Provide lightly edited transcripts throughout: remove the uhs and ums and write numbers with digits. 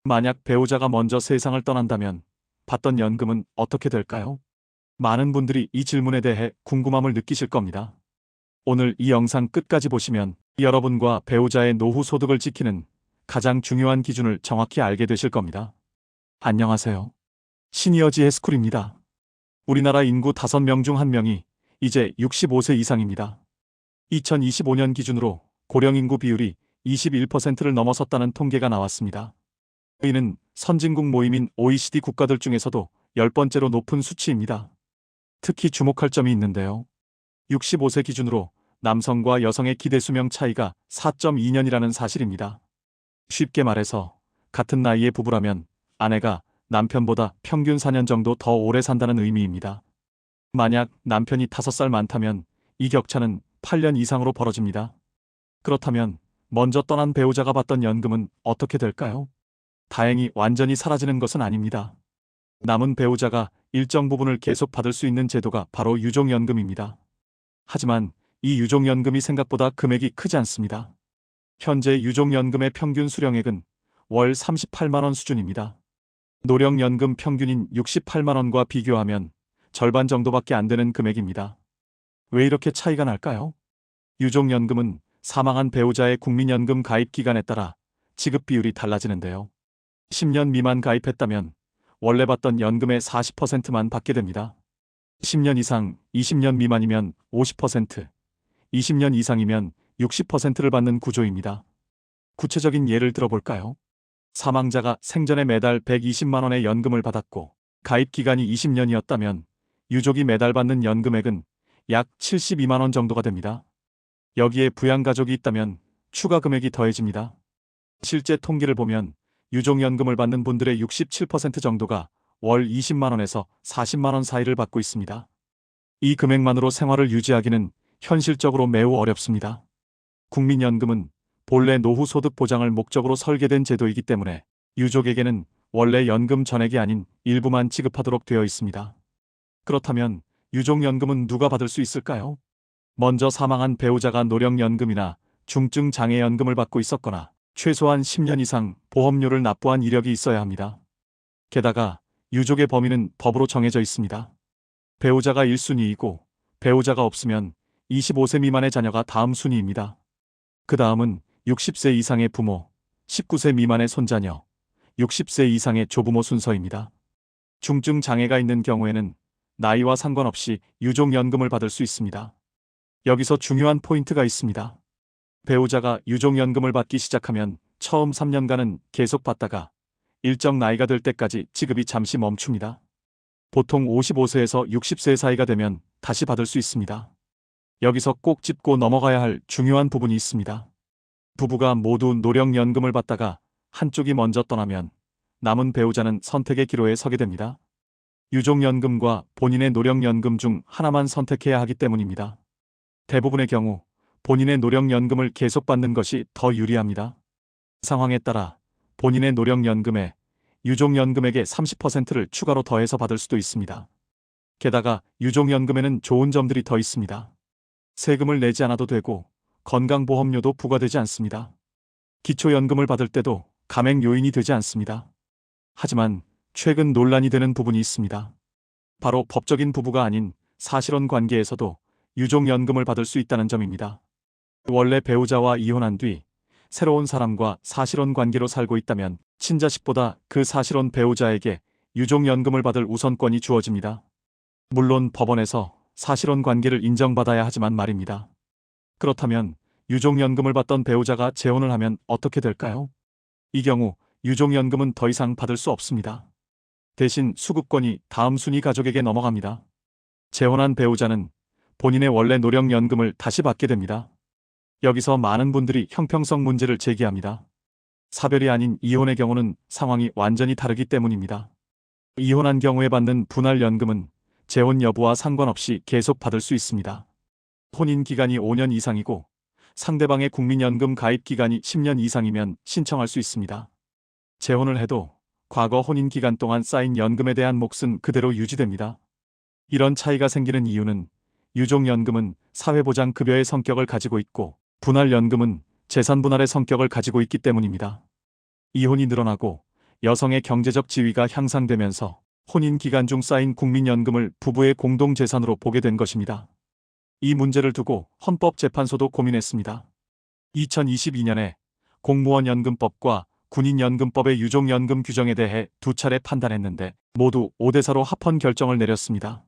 만약 배우자가 먼저 세상을 떠난다면 받던 연금은 어떻게 될까요? 많은 분들이 이 질문에 대해 궁금함을 느끼실 겁니다. 오늘 이 영상 끝까지 보시면 여러분과 배우자의 노후 소득을 지키는 가장 중요한 기준을 정확히 알게 되실 겁니다. 안녕하세요. 시니어지 해스쿨입니다. 우리나라 인구 5명 중 1명이 이제 65세 이상입니다. 2025년 기준으로 고령 인구 비율이 21%를 넘어섰다는 통계가 나왔습니다. 이는 선진국 모임인 OECD 국가들 중에서도 10번째로 높은 수치입니다. 특히 주목할 점이 있는데요. 65세 기준으로 남성과 여성의 기대 수명 차이가 4.2년이라는 사실입니다. 쉽게 말해서 같은 나이의 부부라면 아내가 남편보다 평균 4년 정도 더 오래 산다는 의미입니다. 만약 남편이 5살 많다면 이 격차는 8년 이상으로 벌어집니다. 그렇다면 먼저 떠난 배우자가 받던 연금은 어떻게 될까요? 다행히 완전히 사라지는 것은 아닙니다. 남은 배우자가 일정 부분을 계속 받을 수 있는 제도가 바로 유족연금입니다. 하지만 이 유족연금이 생각보다 금액이 크지 않습니다. 현재 유족연금의 평균 수령액은 월 38만 원 수준입니다. 노령연금 평균인 68만 원과 비교하면 절반 정도밖에 안 되는 금액입니다. 왜 이렇게 차이가 날까요? 유족연금은 사망한 배우자의 국민연금 가입 기간에 따라 지급 비율이 달라지는데요. 10년 미만 가입했다면 원래 받던 연금의 40%만 받게 됩니다. 10년 이상, 20년 미만이면 50%, 20년 이상이면 60%를 받는 구조입니다. 구체적인 예를 들어볼까요? 사망자가 생전에 매달 120만 원의 연금을 받았고 가입 기간이 20년이었다면 유족이 매달 받는 연금액은 약 72만 원 정도가 됩니다. 여기에 부양가족이 있다면 추가 금액이 더해집니다. 실제 통계를 보면 유족연금을 받는 분들의 67% 정도가 월 20만 원에서 40만 원 사이를 받고 있습니다. 이 금액만으로 생활을 유지하기는 현실적으로 매우 어렵습니다. 국민연금은 본래 노후 소득 보장을 목적으로 설계된 제도이기 때문에 유족에게는 원래 연금 전액이 아닌 일부만 지급하도록 되어 있습니다. 그렇다면 유족연금은 누가 받을 수 있을까요? 먼저 사망한 배우자가 노령연금이나 중증장애연금을 받고 있었거나 최소한 10년 이상 보험료를 납부한 이력이 있어야 합니다. 게다가 유족의 범위는 법으로 정해져 있습니다. 배우자가 1순위이고 배우자가 없으면 25세 미만의 자녀가 다음 순위입니다. 그 다음은 60세 이상의 부모, 19세 미만의 손자녀, 60세 이상의 조부모 순서입니다. 중증 장애가 있는 경우에는 나이와 상관없이 유족연금을 받을 수 있습니다. 여기서 중요한 포인트가 있습니다. 배우자가 유족연금을 받기 시작하면 처음 3년간은 계속 받다가 일정 나이가 될 때까지 지급이 잠시 멈춥니다. 보통 55세에서 60세 사이가 되면 다시 받을 수 있습니다. 여기서 꼭 짚고 넘어가야 할 중요한 부분이 있습니다. 부부가 모두 노령연금을 받다가 한쪽이 먼저 떠나면 남은 배우자는 선택의 기로에 서게 됩니다. 유족연금과 본인의 노령연금 중 하나만 선택해야 하기 때문입니다. 대부분의 경우 본인의 노령연금을 계속 받는 것이 더 유리합니다. 상황에 따라 본인의 노령연금에 유족연금액의 30%를 추가로 더해서 받을 수도 있습니다. 게다가 유족연금에는 좋은 점들이 더 있습니다. 세금을 내지 않아도 되고 건강보험료도 부과되지 않습니다. 기초연금을 받을 때도 감액 요인이 되지 않습니다. 하지만 최근 논란이 되는 부분이 있습니다. 바로 법적인 부부가 아닌 사실혼 관계에서도 유족연금을 받을 수 있다는 점입니다. 원래 배우자와 이혼한 뒤 새로운 사람과 사실혼 관계로 살고 있다면 친자식보다 그 사실혼 배우자에게 유족연금을 받을 우선권이 주어집니다. 물론 법원에서 사실혼 관계를 인정받아야 하지만 말입니다. 그렇다면 유족연금을 받던 배우자가 재혼을 하면 어떻게 될까요? 이 경우 유족연금은 더 이상 받을 수 없습니다. 대신 수급권이 다음 순위 가족에게 넘어갑니다. 재혼한 배우자는 본인의 원래 노령연금을 다시 받게 됩니다. 여기서 많은 분들이 형평성 문제를 제기합니다. 사별이 아닌 이혼의 경우는 상황이 완전히 다르기 때문입니다. 이혼한 경우에 받는 분할연금은 재혼 여부와 상관없이 계속 받을 수 있습니다. 혼인 기간이 5년 이상이고 상대방의 국민연금 가입 기간이 10년 이상이면 신청할 수 있습니다. 재혼을 해도 과거 혼인 기간 동안 쌓인 연금에 대한 몫은 그대로 유지됩니다. 이런 차이가 생기는 이유는 유족연금은 사회보장급여의 성격을 가지고 있고 분할연금은 재산분할의 성격을 가지고 있기 때문입니다. 이혼이 늘어나고 여성의 경제적 지위가 향상되면서 혼인 기간 중 쌓인 국민연금을 부부의 공동재산으로 보게 된 것입니다. 이 문제를 두고 헌법재판소도 고민했습니다. 2022년에 공무원연금법과 군인연금법의 유족연금 규정에 대해 두 차례 판단했는데 모두 5대4로 합헌 결정을 내렸습니다.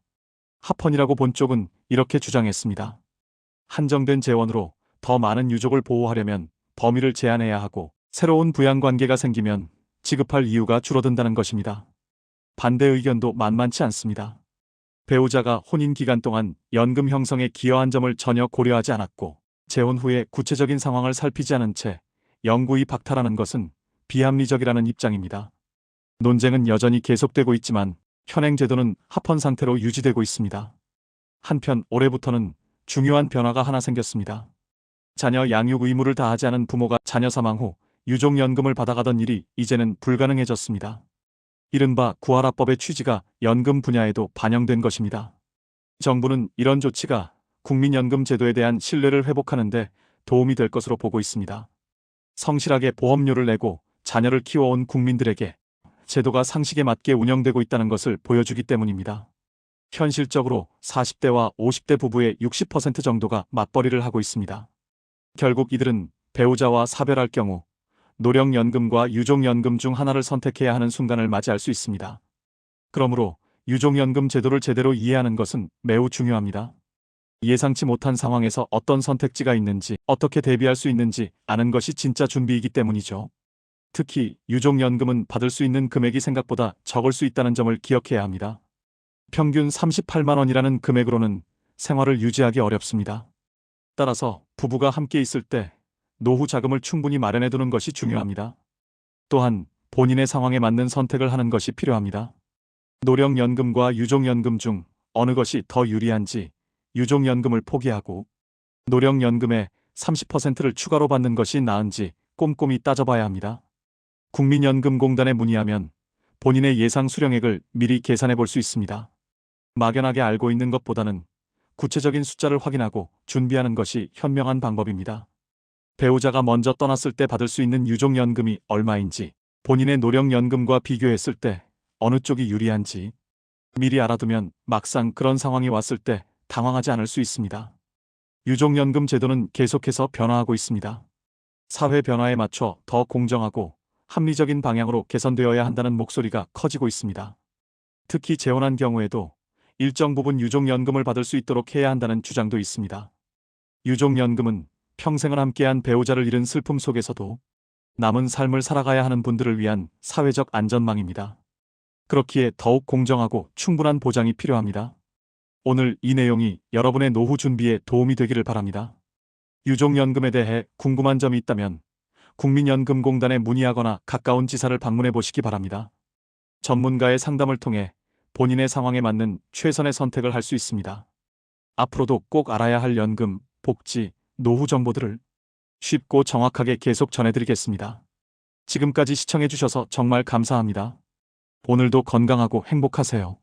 합헌이라고 본 쪽은 이렇게 주장했습니다. 한정된 재원으로 더 많은 유족을 보호하려면 범위를 제한해야 하고 새로운 부양관계가 생기면 지급할 이유가 줄어든다는 것입니다. 반대 의견도 만만치 않습니다. 배우자가 혼인 기간 동안 연금 형성에 기여한 점을 전혀 고려하지 않았고 재혼 후에 구체적인 상황을 살피지 않은 채 영구히 박탈하는 것은 비합리적이라는 입장입니다. 논쟁은 여전히 계속되고 있지만 현행 제도는 합헌 상태로 유지되고 있습니다. 한편 올해부터는 중요한 변화가 하나 생겼습니다. 자녀 양육 의무를 다하지 않은 부모가 자녀 사망 후 유족연금을 받아가던 일이 이제는 불가능해졌습니다. 이른바 구하라법의 취지가 연금 분야에도 반영된 것입니다. 정부는 이런 조치가 국민연금 제도에 대한 신뢰를 회복하는 데 도움이 될 것으로 보고 있습니다. 성실하게 보험료를 내고 자녀를 키워온 국민들에게 제도가 상식에 맞게 운영되고 있다는 것을 보여주기 때문입니다. 현실적으로 40대와 50대 부부의 60% 정도가 맞벌이를 하고 있습니다. 결국 이들은 배우자와 사별할 경우 노령연금과 유족연금 중 하나를 선택해야 하는 순간을 맞이할 수 있습니다. 그러므로 유족연금 제도를 제대로 이해하는 것은 매우 중요합니다. 예상치 못한 상황에서 어떤 선택지가 있는지, 어떻게 대비할 수 있는지 아는 것이 진짜 준비이기 때문이죠. 특히 유족연금은 받을 수 있는 금액이 생각보다 적을 수 있다는 점을 기억해야 합니다. 평균 38만 원이라는 금액으로는 생활을 유지하기 어렵습니다. 따라서 부부가 함께 있을 때 노후 자금을 충분히 마련해두는 것이 중요합니다. 또한 본인의 상황에 맞는 선택을 하는 것이 필요합니다. 노령연금과 유족연금 중 어느 것이 더 유리한지 유족연금을 포기하고 노령연금의 30%를 추가로 받는 것이 나은지 꼼꼼히 따져봐야 합니다. 국민연금공단에 문의하면 본인의 예상 수령액을 미리 계산해 볼 수 있습니다. 막연하게 알고 있는 것보다는 구체적인 숫자를 확인하고 준비하는 것이 현명한 방법입니다. 배우자가 먼저 떠났을 때 받을 수 있는 유족연금이 얼마인지, 본인의 노령연금과 비교했을 때 어느 쪽이 유리한지 미리 알아두면 막상 그런 상황이 왔을 때 당황하지 않을 수 있습니다. 유족연금 제도는 계속해서 변화하고 있습니다. 사회 변화에 맞춰 더 공정하고 합리적인 방향으로 개선되어야 한다는 목소리가 커지고 있습니다. 특히 재혼한 경우에도 일정 부분 유족연금을 받을 수 있도록 해야 한다는 주장도 있습니다. 유족연금은 평생을 함께한 배우자를 잃은 슬픔 속에서도 남은 삶을 살아가야 하는 분들을 위한 사회적 안전망입니다. 그렇기에 더욱 공정하고 충분한 보장이 필요합니다. 오늘 이 내용이 여러분의 노후 준비에 도움이 되기를 바랍니다. 유족연금에 대해 궁금한 점이 있다면 국민연금공단에 문의하거나 가까운 지사를 방문해 보시기 바랍니다. 전문가의 상담을 통해 본인의 상황에 맞는 최선의 선택을 할 수 있습니다. 앞으로도 꼭 알아야 할 연금, 복지, 노후 정보들을 쉽고 정확하게 계속 전해드리겠습니다. 지금까지 시청해주셔서 정말 감사합니다. 오늘도 건강하고 행복하세요.